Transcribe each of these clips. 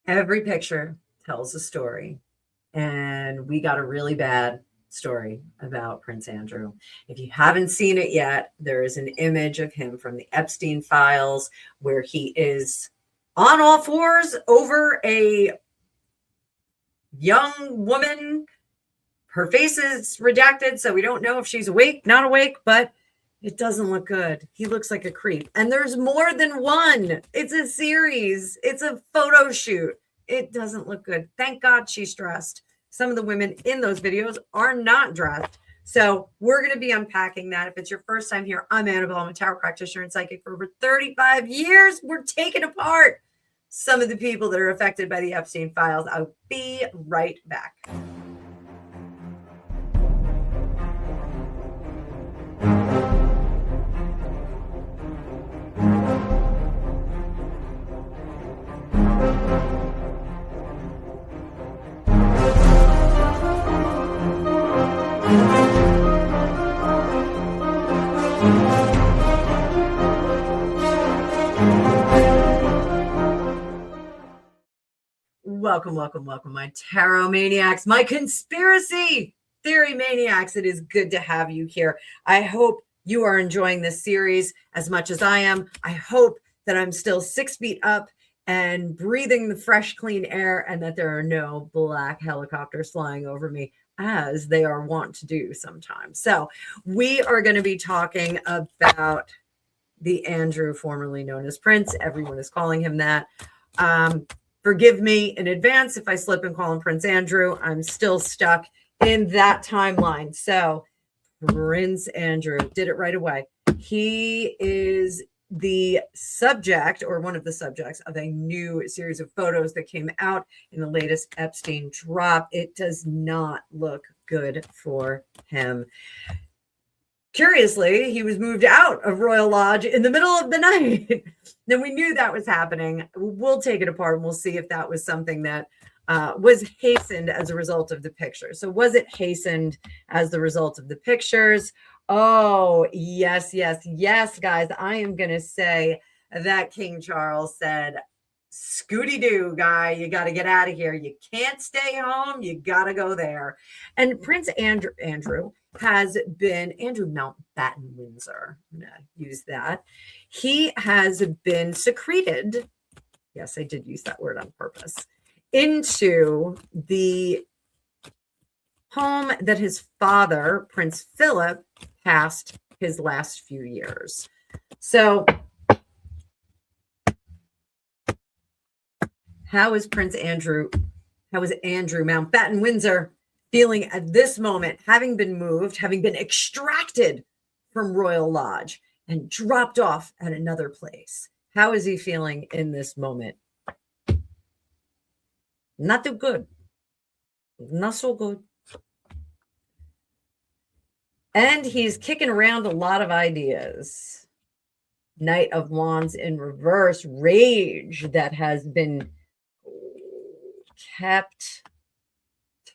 Every picture tells a story. And we got a really bad story about Prince Andrew. If you haven't seen it yet, there is an image of him from the Epstein files where he is on all fours over a young woman. Her face is redacted, so we don't know if she's awake, not awake, but it doesn't look good. He looks like a creep. And there's more than one. It's a series. It's a photo shoot. It doesn't look good. Thank God she's dressed. Some of the women in those videos are not dressed. So we're going to be unpacking that. If it's your first time here, I'm Annabelle. I'm a tarot practitioner and psychic for over 35 years. We're taking apart some of the people that are affected by the Epstein files. I'll be right back. Welcome, my tarot maniacs, my conspiracy theory maniacs. It is good to have you here. I hope you are enjoying this series as much as I am. I hope that I'm still 6 feet up and breathing the fresh, clean air, and that there are no black helicopters flying over me, as they are wont to do sometimes. So we are going to be talking about the Andrew, formerly known as Prince. Everyone is calling him that. Forgive me in advance if I slip and call him Prince Andrew. I'm still stuck in that timeline. So Prince Andrew did it right away. He is the subject, or one of the subjects, of a new series of photos that came out in the latest Epstein drop. It does not look good for him. Curiously, he was moved out of Royal Lodge in the middle of the night. Then we knew that was happening. We'll take it apart and we'll see if that was something that was hastened as a result of the pictures. So was it hastened as the result of the pictures? Oh, yes, guys. I am going to say that King Charles said, Scooty-Doo, guy, you got to get out of here. You can't stay home. You got to go there. And Prince Andrew has been, Andrew Mountbatten Windsor, I'm going to use that. He has been secreted, yes, I did use that word on purpose, into the home that his father, Prince Philip, passed his last few years. So how is Andrew Mountbatten Windsor feeling at this moment, having been moved, having been extracted from Royal Lodge and dropped off at another place? How is he feeling in this moment? Not too good. Not so good. And he's kicking around a lot of ideas. Knight of Wands in reverse, rage that has been kept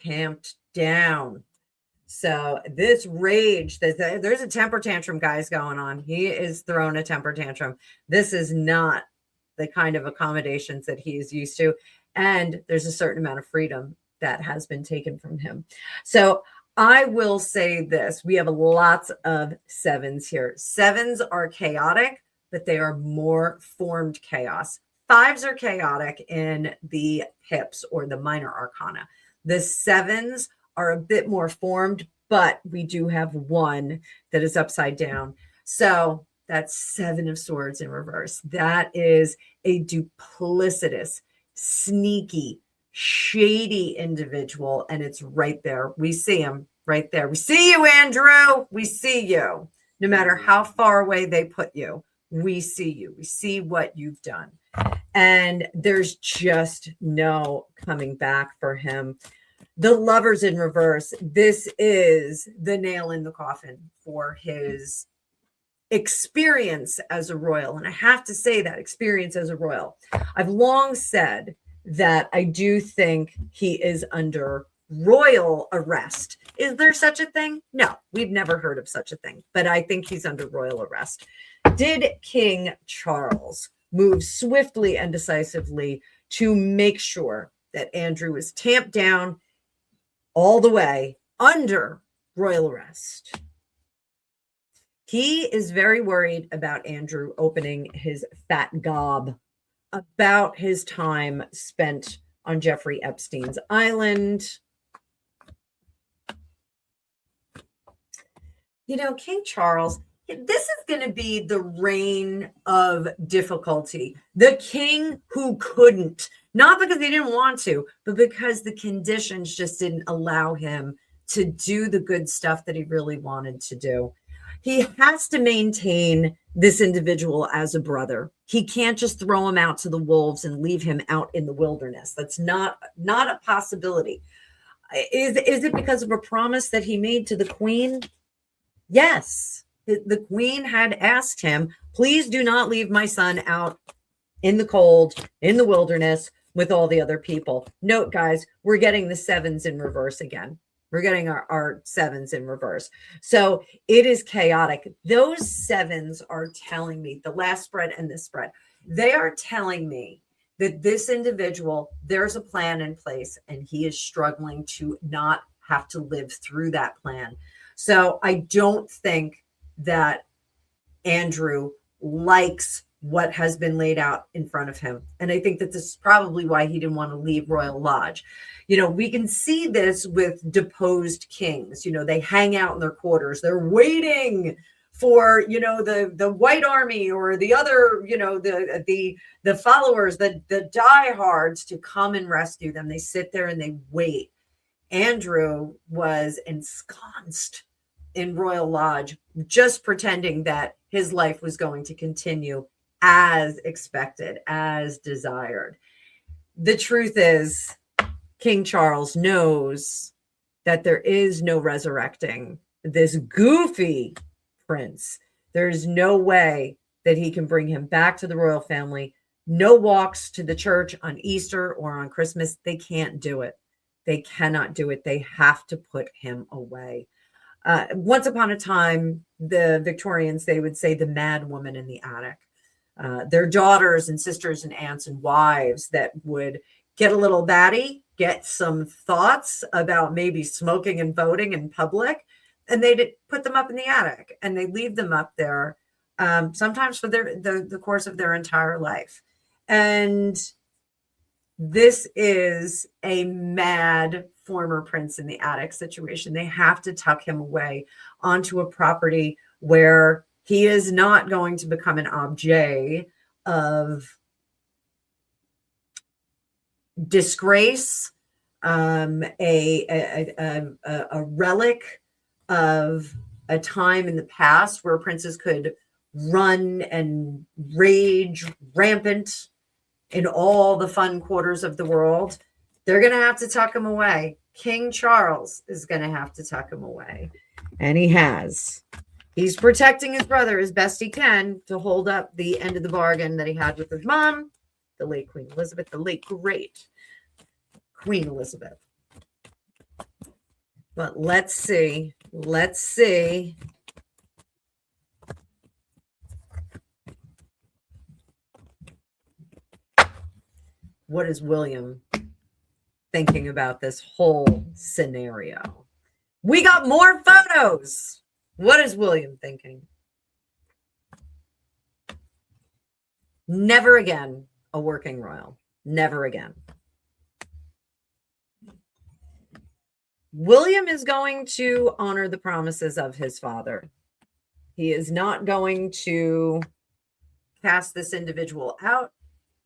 tamped down. So this rage, there's a temper tantrum, guys, going on. He is throwing a temper tantrum. This is not the kind of accommodations that he is used to. And there's a certain amount of freedom that has been taken from him. So I will say this. We have lots of sevens here. Sevens are chaotic, but they are more formed chaos. Fives are chaotic in the pips or the minor arcana. The sevens are a bit more formed, but we do have one that is upside down. So that's Seven of Swords in reverse. That is a duplicitous, sneaky, shady individual. And it's right there. We see him right there. We see you, Andrew. We see you. No matter how far away they put you, we see you. We see what you've done. And there's just no coming back for him. The Lovers in reverse. This is the nail in the coffin for his experience as a royal. And I have to say that, experience as a royal. I've long said that I do think he is under royal arrest. Is there such a thing? No, we've never heard of such a thing, but I think he's under royal arrest. Did King Charles move swiftly and decisively to make sure that Andrew is tamped down all the way under royal arrest. He is very worried about Andrew opening his fat gob about his time spent on Jeffrey Epstein's island. You know, King Charles, this is going to be the reign of difficulty. The king who couldn't, not because he didn't want to, but because the conditions just didn't allow him to do the good stuff that he really wanted to do. He has to maintain this individual as a brother. He can't just throw him out to the wolves and leave him out in the wilderness. That's not a possibility. Is it because of a promise that he made to the queen? Yes. The queen had asked him, please do not leave my son out in the cold, in the wilderness with all the other people. Note, guys, we're getting the sevens in reverse again. We're getting our sevens in reverse. So it is chaotic. Those sevens are telling me, the last spread and this spread, they are telling me that this individual, there's a plan in place and he is struggling to not have to live through that plan. So I don't think that Andrew likes what has been laid out in front of him. And I think that this is probably why he didn't want to leave Royal Lodge. You know, we can see this with deposed kings. You know, they hang out in their quarters. They're waiting for, you know, the White Army or the other, you know, the followers, the diehards to come and rescue them. They sit there and they wait. Andrew was ensconced in Royal Lodge, just pretending that his life was going to continue as expected, as desired. The truth is, King Charles knows that there is no resurrecting this goofy prince. There's no way that he can bring him back to the royal family. No walks to the church on Easter or on Christmas. They can't do it. They cannot do it. They have to put him away. Once upon a time, the Victorians, they would say the mad woman in the attic. Their daughters and sisters and aunts and wives that would get a little batty, get some thoughts about maybe smoking and voting in public, and they'd put them up in the attic and they leave them up there, sometimes for the course of their entire life. And this is a mad former prince in the attic situation. They have to tuck him away onto a property where he is not going to become an objet of disgrace, a relic of a time in the past where princes could run and rage rampant in all the fun quarters of the world. They're going to have to tuck him away. King Charles is going to have to tuck him away. And he has. He's protecting his brother as best he can to hold up the end of the bargain that he had with his mom, the late Queen Elizabeth, the late great Queen Elizabeth. But let's see. What is William thinking about this whole scenario? We got more photos. What is William thinking? Never again a working royal. Never again. William is going to honor the promises of his father. He is not going to cast this individual out.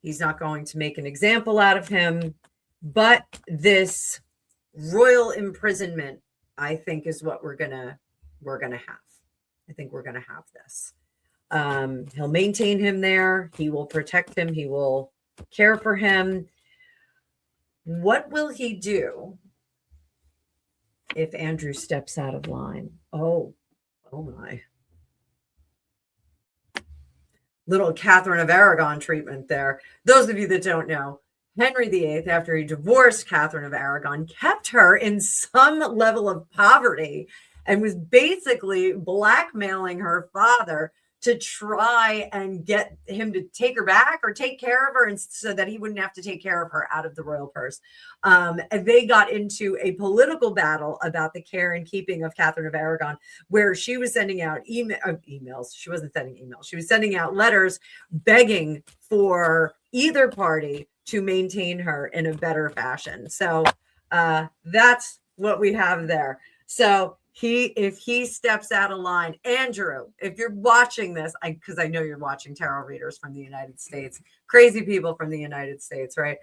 He's not going to make an example out of him. But this royal imprisonment, I think, is what we're gonna have. I think we're gonna have this. He'll maintain him there. He will protect him. He will care for him. What will he do if Andrew steps out of line? Oh my. Little Catherine of Aragon treatment there. Those of you that don't know, Henry VIII, after he divorced Catherine of Aragon, kept her in some level of poverty and was basically blackmailing her father to try and get him to take her back or take care of her, and so that he wouldn't have to take care of her out of the royal purse. And they got into a political battle about the care and keeping of Catherine of Aragon, where she was sending out emails. She wasn't sending emails. She was sending out letters begging for either party to maintain her in a better fashion. So that's what we have there. So if he steps out of line, Andrew, if you're watching this, because I know you're watching tarot readers from the United States, crazy people from the United States, right?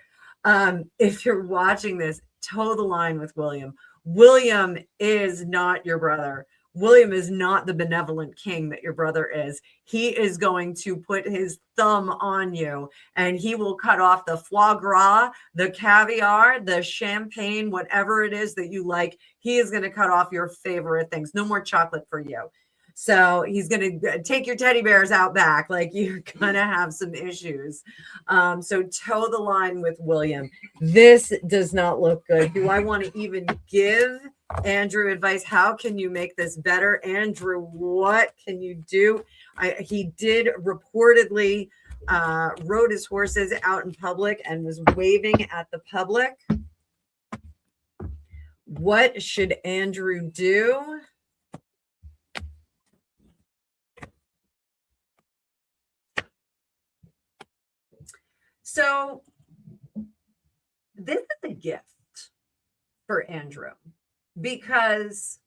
If you're watching this, toe the line with William. William is not your brother. William is not the benevolent king that your brother is. He is going to put his thumb on you, and he will cut off the foie gras, the caviar, the champagne, whatever it is that you like. He is going to cut off your favorite things. No more chocolate for you. So he's going to take your teddy bears out back. Like, you're going to have some issues. So toe the line with William. This does not look good. Do I want to even give Andrew advice? How can you make this better? Andrew, what can you do? He did reportedly rode his horses out in public and was waving at the public. What should Andrew do? So this is a gift for Andrew, because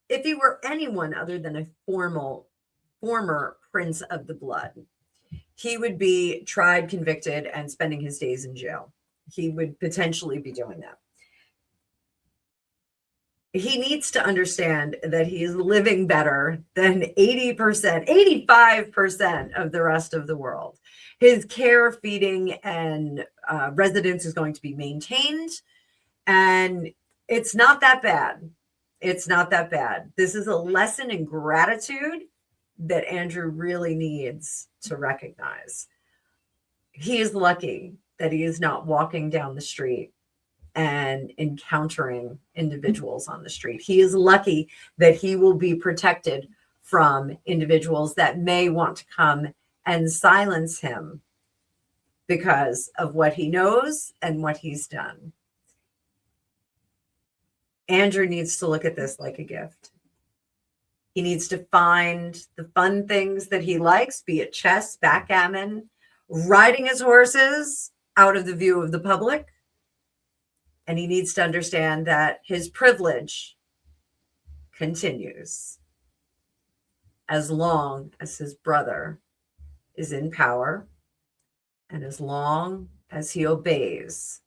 if he were anyone other than a former prince of the blood, he would be tried, convicted, and spending his days in jail. He would potentially be doing that. He needs to understand that he is living better than 80%, 85% of the rest of the world. His care, feeding, and residence is going to be maintained. And it's not that bad. It's not that bad. This is a lesson in gratitude that Andrew really needs to recognize. He is lucky that he is not walking down the street and encountering individuals on the street. He is lucky that he will be protected from individuals that may want to come and silence him because of what he knows and what he's done. Andrew needs to look at this like a gift. He needs to find the fun things that he likes, be it chess, backgammon, riding his horses out of the view of the public. And he needs to understand that his privilege continues as long as his brother is in power, and as long as he obeys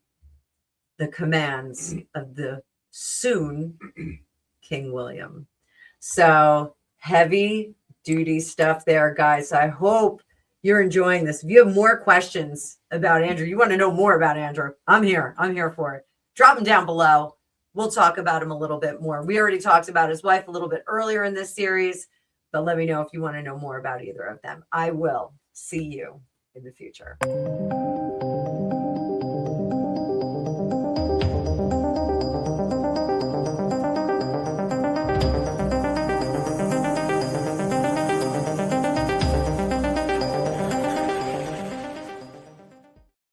the commands of the soon King William. So heavy duty stuff there, guys. I hope you're enjoying this. If you have more questions about Andrew, you want to know more about Andrew, I'm here for it. Drop them down below. We'll talk about him a little bit more. We already talked about his wife a little bit earlier in this series, but let me know if you want to know more about either of them. I will see you in the future.